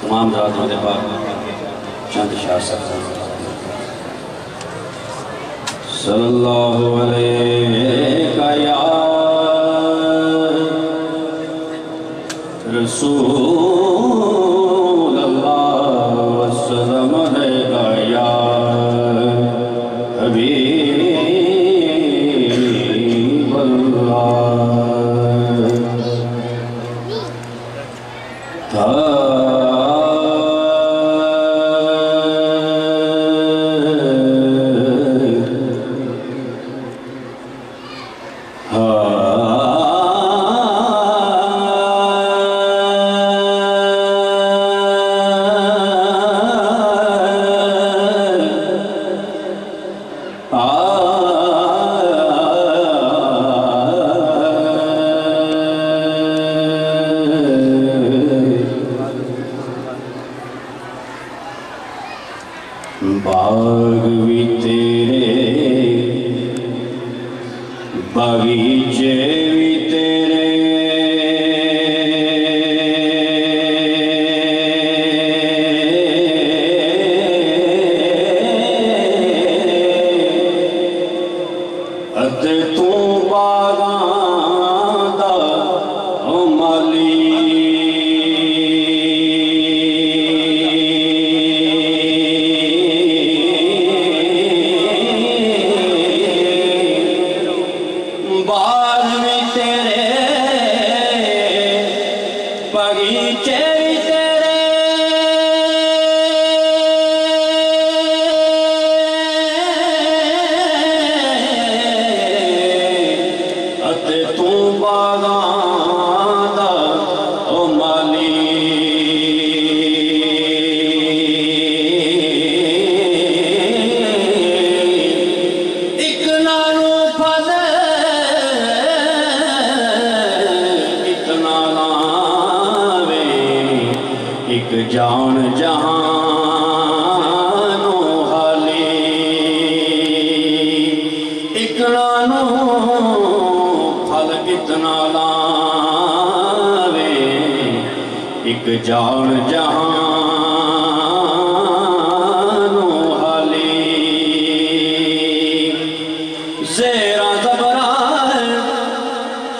तमाम रातों के बाद चंद शाह सल्लल्लाहु अलैका या रसूल अल्लाह वस्सलाम अलैका या हबीब अल्लाह। बाग भी तेरे बगीचे भी तेरे अते तू बागां दा ओ माली बगीचे भी तेरे अते तू बागां दा ओ माली इक नानू फल इतना एक जान जहानो हाली एक नानो फल कितना लावे एक जान जहानो हाली ज़ेरा ज़बरा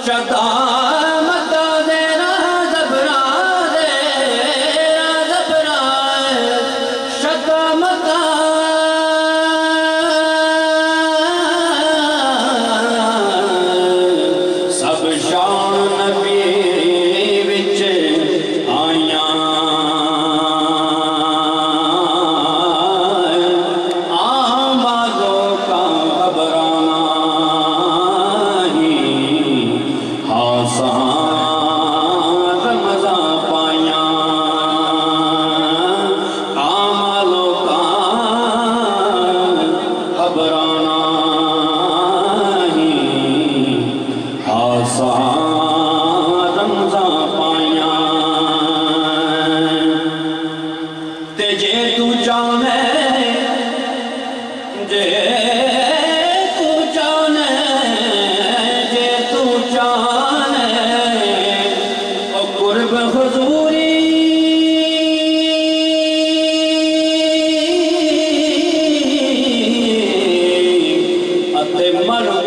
शता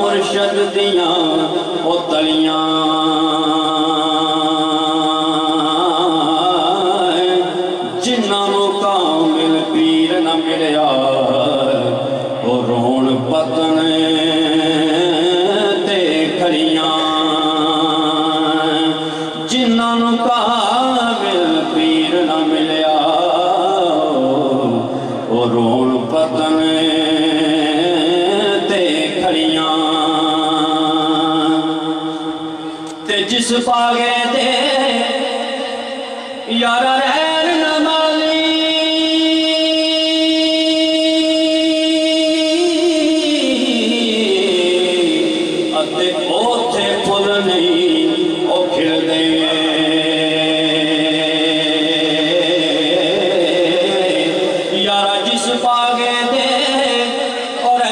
मुर्शद दियां ओ तलियां जिन्ना मुकामिल पीर न मिलया ओ रोण पतन ते खड़ियां जिन्ना मुकामिल पीर न मिलया ओ रोण पतन जिस पागे दे यारा रैन न माली अते ओथे फुल नहीं ओ खिलदे यारा जिस पागे दे और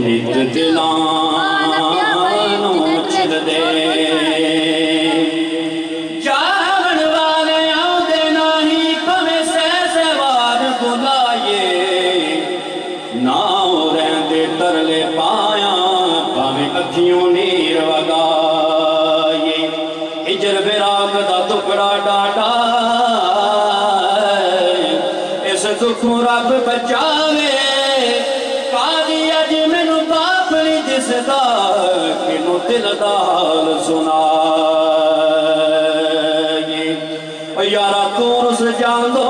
नित दिलां छिलदे जागण वाले आउंदे नाही भवें सै वार बुलाए ना रहंदे तरले पाया भावें अखियों नीर वगाए हिजर बिराग दा टुकड़ा डाटा इस दुखों रब बचावे काजी अज मैनू पाप नहीं दिसदा किनू दिल दा हाल सुनाए यारा तू रुस जांदो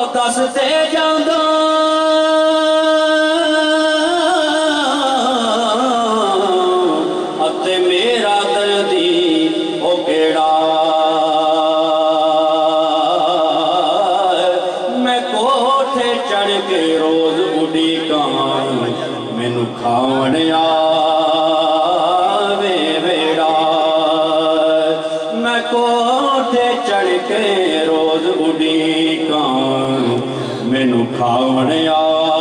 ओ दस ते जांदो अते मेरा दर्दी ओ केड़ा मैं कोठे चढ़ के रोज उड़ी कां मैनू खावण आवे वेड़ा मैं कोठे चढ़ के रोज उड़ी कां मैनू खावण आ